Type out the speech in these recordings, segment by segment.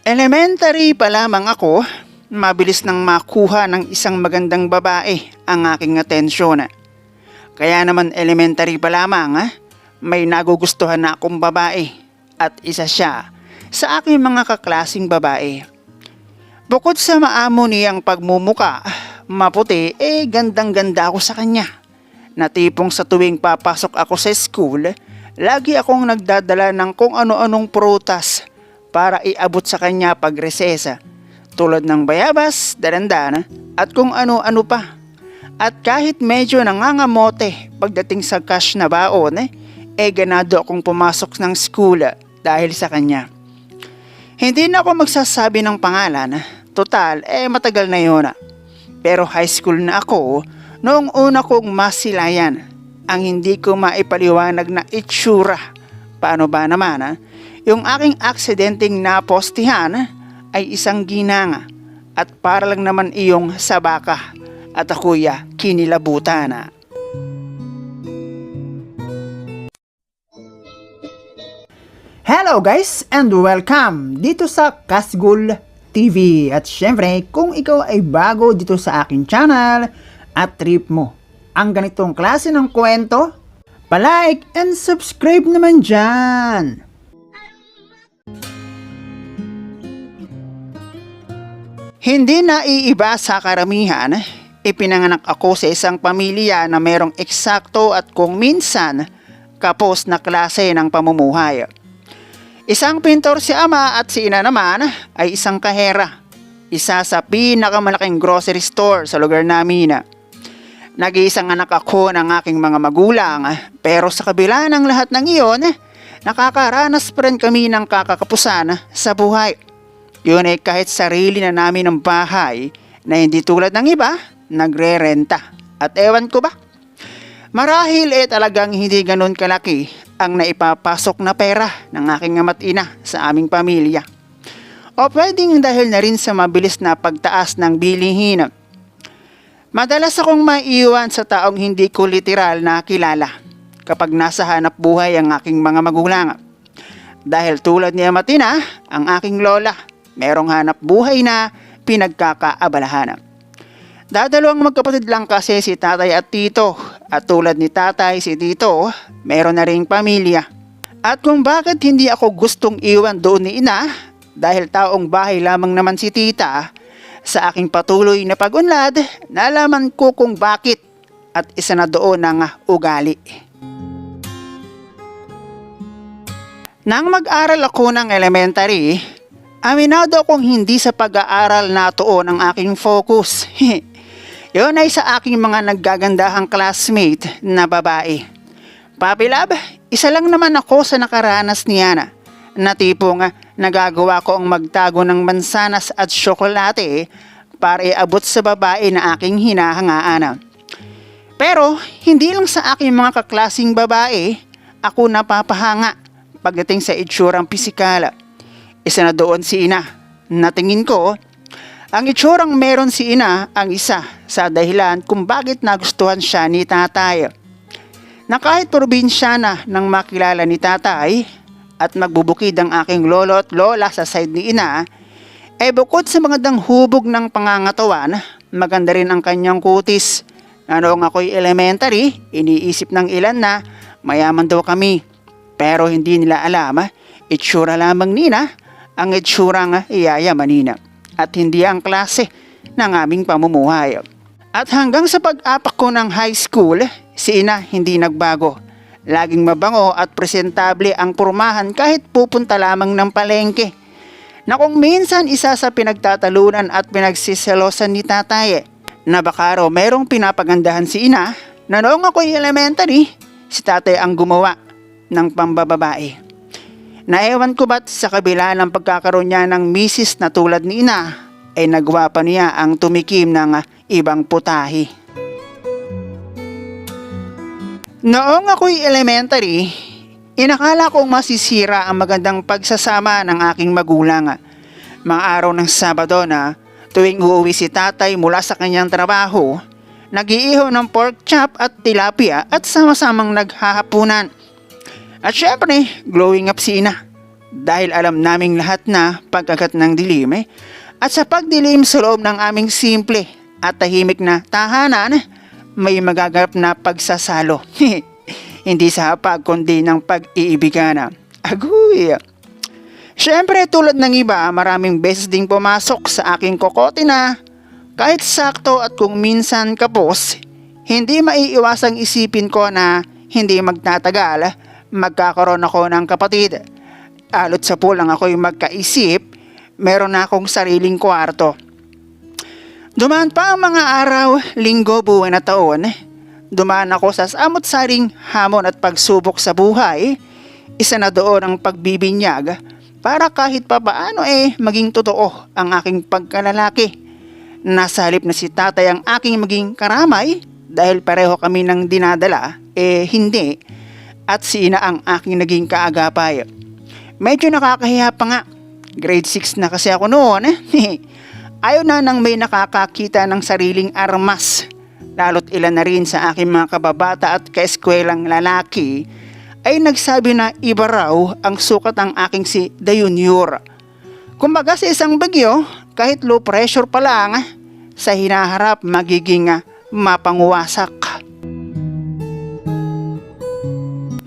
Elementary pa lamang ako, mabilis nang makuha ng isang magandang babae ang aking atensyon. Kaya naman elementary pa lamang, may nagugustuhan na akong babae at isa siya sa aking mga kaklasing babae. Bukod sa maamo niyang pagmumuka, maputi, gandang-ganda ako sa kanya. Na tipong sa tuwing papasok ako sa school, lagi akong nagdadala ng kung ano-anong prutas para iabot sa kanya pag resesa, tulad ng bayabas, dalandana at kung ano-ano pa. At kahit medyo nangangamote pagdating sa cash na baon, ganado akong pumasok ng school dahil sa kanya. Hindi na ako magsasabi ng pangalan, total matagal na yun. Pero high school na ako noong una kong masilayan ang hindi ko maipaliwanag na itsura. Paano ba naman yung aking aksidenteng napostihan ay isang ginanga at para lang naman iyong sabaka at ako'y kinilabutan. Hello guys and welcome dito sa Kasgul TV. At syempre kung ikaw ay bago dito sa aking channel at trip mo ang ganitong klase ng kwento, palike and subscribe naman dyan. Hindi na iiba sa karamihan, ipinanganak ako sa isang pamilya na merong eksakto at kung minsan kapos na klase ng pamumuhay. Isang pintor si ama at si ina naman ay isang kahera, isa sa pinakamalaking grocery store sa lugar namin. Nag-iisang anak ako ng aking mga magulang, pero sa kabila ng lahat ng iyon, nakakaranas pa rin kami ng kakakapusan sa buhay. Yun kahit sarili na namin ng bahay na hindi tulad ng iba, nagre-renta. At ewan ko ba? Marahil talagang hindi ganun kalaki ang naipapasok na pera ng aking ama't ina sa aming pamilya. O pwedeng dahil na rin sa mabilis na pagtaas ng bilihin. Madalas akong maiiwan sa taong hindi ko literal na kilala kapag nasa hanap buhay ang aking mga magulang. Dahil tulad ni ama't ina, ang aking lola, merong hanap buhay na pinagkakaabalahan. Dadalawang magkapatid lang kasi si tatay at tito, at tulad ni tatay si tito, meron na ring pamilya. At kung bakit hindi ako gustong iwan doon ni ina, dahil taong bahay lamang naman si tita, sa aking patuloy na pag-unlad, nalaman ko kung bakit at isa na doon ang ugali. Nang mag-aral ako ng elementary, aminado akong hindi sa pag-aaral natuon ang aking focus. Yun ay sa aking mga naggagandahang classmate na babae. Papi love, isa lang naman ako sa nakaranas niya na tipong nagagawa ko ang magtago ng mansanas at tsokolate para iabot sa babae na aking hinahangaan. Pero hindi lang sa aking mga kaklasing babae ako napapahanga pagdating sa itsurang pisikal. Isa na doon si ina, na tingin ko, ang itsurang meron si ina ang isa sa dahilan kung bakit nagustuhan siya ni tatay. Na kahit probinsya na nang makilala ni tatay at magbubukid ang aking lolo at lola sa side ni ina, bukod sa magandang hubog ng pangangatawan, maganda rin ang kanyang kutis. Noong ako'y elementary, iniisip ng ilan na mayaman daw kami. Pero hindi nila alam, itsura lamang nina ang itsurang yayamanina at hindi ang klase ng aming pamumuhay. At hanggang sa pag-apak ko ng high school, si ina hindi nagbago. Laging mabango at presentable ang pormahan kahit pupunta lamang ng palengke. Na kung minsan isa sa pinagtatalunan at pinagsiselosan ni tatay, na baka raw merong pinapagandahan si ina, na noong ako'y elementary, si tatay ang gumawa ng pambababae. Naewan ko ba't sa kabila ng pagkakaroon niya ng misis na tulad ni ina, nagawa pa niya ang tumikim ng ibang putahe. Noong ako'y elementary, inakala kong masisira ang magandang pagsasama ng aking magulang. Mga araw ng Sabado na tuwing uuwi si tatay mula sa kanyang trabaho, nag-iihaw ng pork chop at tilapia at sama-samang naghahapunan. At syempre, glowing up si ina. dahil alam naming lahat na pagkagat ng dilim at sa pagdilim sa loob ng aming simple at tahimik na tahanan, may magaganap na pagsasalo. Hindi sa hapag kundi ng pag-iibigan. Agoy! Siyempre tulad ng iba, maraming beses ding pumasok sa aking kokote na kahit sakto at kung minsan kapos, hindi maiiwasang isipin ko na hindi magtatagal, magkakaroon ako ng kapatid. Alot sa pulang ako'y magkaisip, meron na akong sariling kwarto. Dumaan pa ang mga araw, linggo, buwan na taon. Dumaan ako sa samot-saring hamon at pagsubok sa buhay. Isa na doon ang pagbibinyag para kahit papaano maging totoo ang aking pagkalalaki. Nasa halip na si tatay ang aking maging karamay dahil pareho kami ng dinadala, hindi. At si ina ang aking naging kaagapay. Medyo nakakahiya pa nga. Grade 6 na kasi ako noon. Ayaw na nang may nakakakita ng sariling armas. Lalo't ilan na rin sa aking mga kababata at kaeskwelang lalaki ay nagsabi na iba raw ang sukat ang aking si The Junior. Kumbaga sa isang bagyo, kahit low pressure pa lang, sa hinaharap magiging mapanguwasak.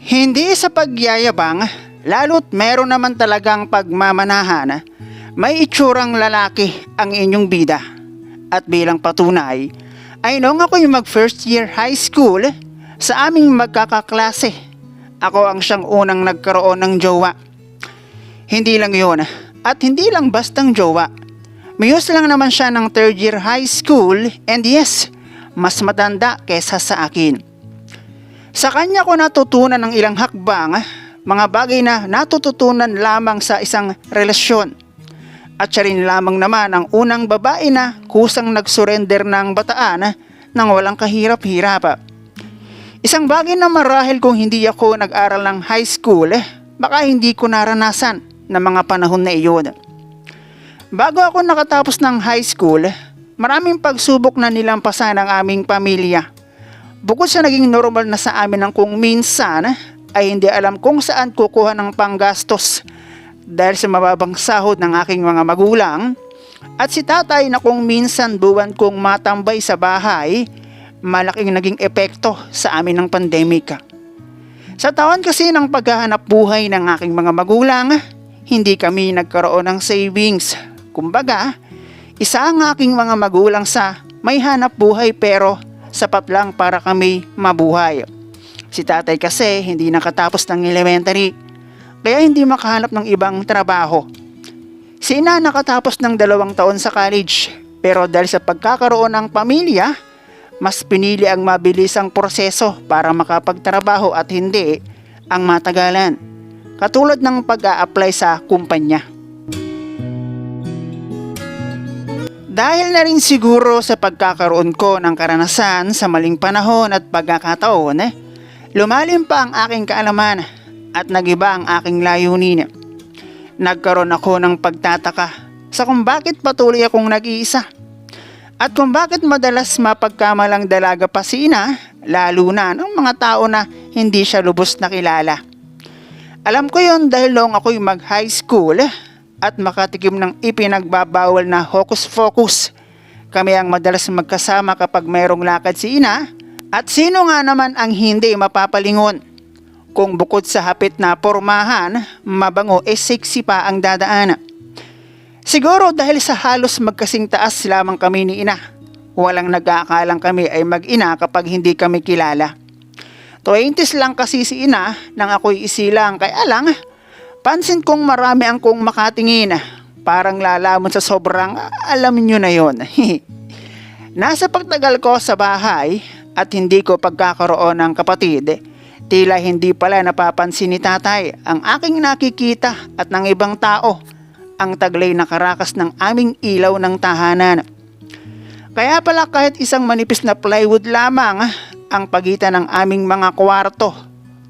Hindi sa pagyayabang, lalo't meron naman talagang pagmamanahan, may itsurang lalaki ang inyong bida. At bilang patunay, ay noong ako'y mag first year high school, sa aming magkakaklase, ako ang siyang unang nagkaroon ng jowa. Hindi lang yun, at hindi lang bastang jowa. Miyos lang naman siya ng third year high school, and yes, mas matanda kesa sa akin. Sa kanya ko natutunan ng ilang hakbang, mga bagay na natututunan lamang sa isang relasyon. At siya rin lamang naman ang unang babae na kusang nagsurrender ng bataan nang walang kahirap-hirap. Isang bagay na marahil kung hindi ako nag-aral ng high school, baka hindi ko naranasan na mga panahon na iyon. Bago ako nakatapos ng high school, maraming pagsubok na nilampasan ng aming pamilya. Bukod sa naging normal na sa amin ang kung minsan ay hindi alam kung saan kukuha ng panggastos dahil sa mababang sahod ng aking mga magulang, at si tatay na kung minsan buwan kong matambay sa bahay, malaking naging epekto sa amin ng pandemika. Sa taon kasi ng paghahanap buhay ng aking mga magulang, hindi kami nagkaroon ng savings. Kumbaga, isa ang aking mga magulang sa may hanap buhay pero sapat lang para kami mabuhay. Si tatay kasi hindi nakatapos ng elementary, kaya hindi makahanap ng ibang trabaho. Si ina nakatapos ng 2 taon sa college, pero dahil sa pagkakaroon ng pamilya, mas pinili ang mabilisang proseso para makapagtrabaho at hindi ang matagalan. Katulad ng pag-a-apply sa kumpanya. Dahil na rin siguro sa pagkakaroon ko ng karanasan sa maling panahon at pagkakataon, lumalim pa ang aking kaalaman at nagiba ang aking layunin. Nagkaroon ako ng pagtataka sa kung bakit patuloy akong nag-iisa at kung bakit madalas mapagkamalang dalaga pa si ina, lalo na ng mga tao na hindi siya lubos na kilala. Alam ko yon dahil noong ako'y mag high school at makatikim ng ipinagbabawal na hocus-pocus, kami ang madalas magkasama kapag mayroong lakad si ina, at sino nga naman ang hindi mapapalingon? Kung bukod sa hapit na pormahan, mabango sexy pa ang dadaan. Siguro dahil sa halos magkasing taas lamang kami ni ina, walang nag-aakalang kami ay mag-ina kapag hindi kami kilala. 20s lang kasi si ina nang ako'y isilang, kaya lang pansin kong marami ang kong makatingin. Parang lalamon sa sobrang alam nyo na yon. Nasa pagtagal ko sa bahay at hindi ko pagkakaroon ng kapatid, tila hindi pala napapansin ni tatay ang aking nakikita at ng ibang tao, ang taglay na karakas ng aming ilaw ng tahanan. Kaya pala kahit isang manipis na plywood lamang ang pagitan ng aming mga kwarto,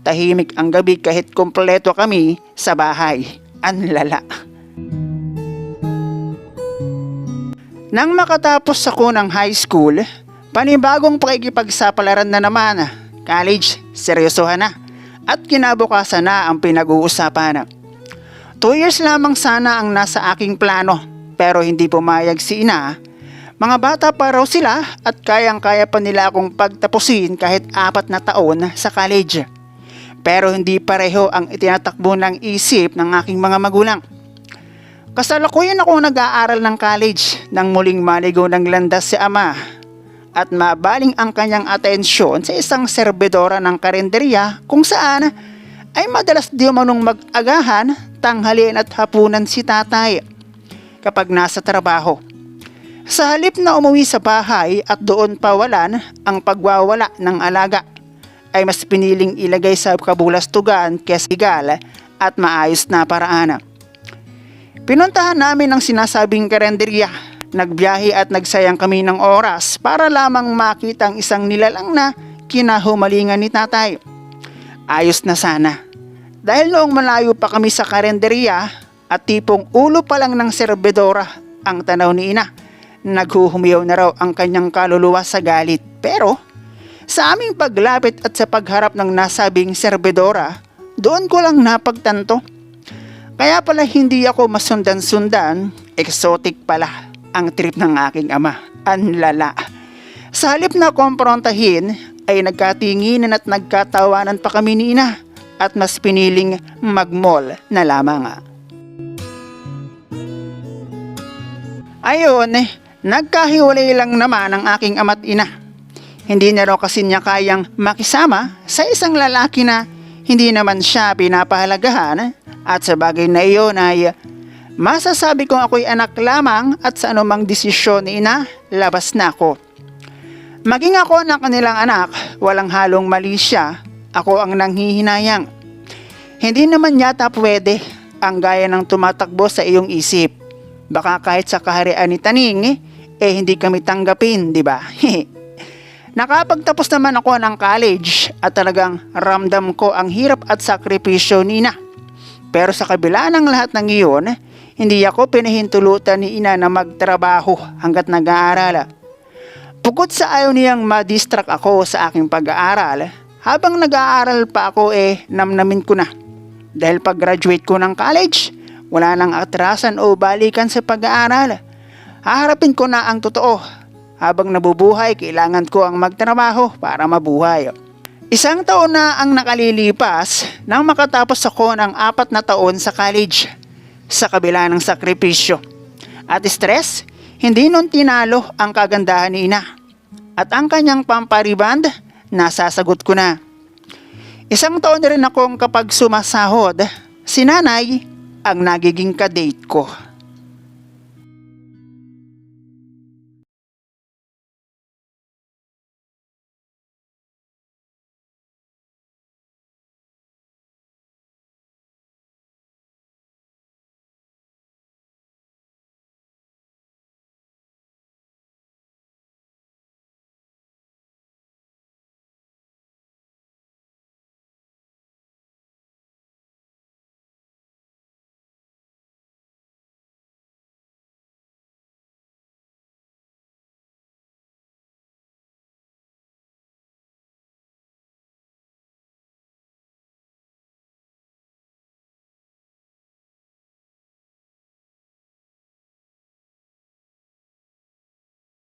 tahimik ang gabi kahit kompleto kami sa bahay. Ang lala. Nang makatapos ako ng high school, panibagong pakikipagsapalaran na naman. College, seryosohan na at kinabukasan na ang pinag-uusapan. 2 years lamang sana ang nasa aking plano pero hindi pumayag si ina. Mga bata pa raw sila at kayang-kaya pa nila akong pagtapusin kahit 4 na taon sa college. Pero hindi pareho ang itinatakbo ng isip ng aking mga magulang. Kasalukuyan ako nag-aaral ng college nang muling maligaw ng landas si ama at mabaling ang kanyang atensyon sa isang serbedora ng karinderya kung saan ay madalas di manong mag-agahan, tanghalian at hapunan si tatay kapag nasa trabaho. Sa halip na umuwi sa bahay at doon pawalan ang pagwawala ng alaga, ay mas piniling ilagay sa kabulastugan kesa legal at maayos na paraan. Pinuntahan namin ang sinasabing karinderya. Nagbiyahe at nagsayang kami ng oras para lamang makita ang isang nilalang na kinahumalingan ni tatay. Ayos na sana. Dahil noong malayo pa kami sa karinderya at tipong ulo pa lang ng serbedora ang tanaw ni ina, naghuhumiyaw na raw ang kanyang kaluluwa sa galit. Pero sa aming paglapit at sa pagharap ng nasabing serbedora, doon ko lang napagtanto. Kaya pala hindi ako masundan-sundan, exotic pala ang trip ng aking ama. Ang lala. Sa halip na komprontahin ay nagkatinginan at nagkatawanan pa kami ni ina at mas piniling mag-mall na lamang. Ayun, nagkahiwalay lang naman ang aking ama't ina. Hindi na raw kasi niya kayang makisama sa isang lalaki na hindi naman siya pinapahalagahan at sa bagay na iyon ay masasabi kong ako'y anak lamang at sa anumang desisyon ni ina, labas na ako. Maging ako ng kanilang anak, walang halong mali siya, ako ang nanghihinayang. Hindi naman yata pwede ang gaya ng tumatakbo sa iyong isip. Baka kahit sa kaharian ni Taning, hindi kami tanggapin, di ba? Nakapagtapos naman ako ng college at talagang ramdam ko ang hirap at sakripisyo ni ina. Pero sa kabila ng lahat ng iyon, hindi ako pinahintulutan ni ina na magtrabaho hanggat nag-aaral. Bukod sa ayaw niyang ma-distract ako sa aking pag-aaral, habang nag-aaral pa ako namnamin ko na. Dahil pag-graduate ko ng college, wala nang atrasan o balikan sa pag-aaral. Haharapin ko na ang totoo. Habang nabubuhay, kailangan ko ang magtrabaho para mabuhay. 1 taon na ang nakalilipas nang makatapos ako ng 4 na taon sa college. Sa kabila ng sakripisyo at stress, hindi nun tinalo ang kagandahan ni ina. At ang kanyang pampariband, nasasagot ko na. 1 taon na rin akong kapag sumasahod, si nanay ang nagiging kadate ko.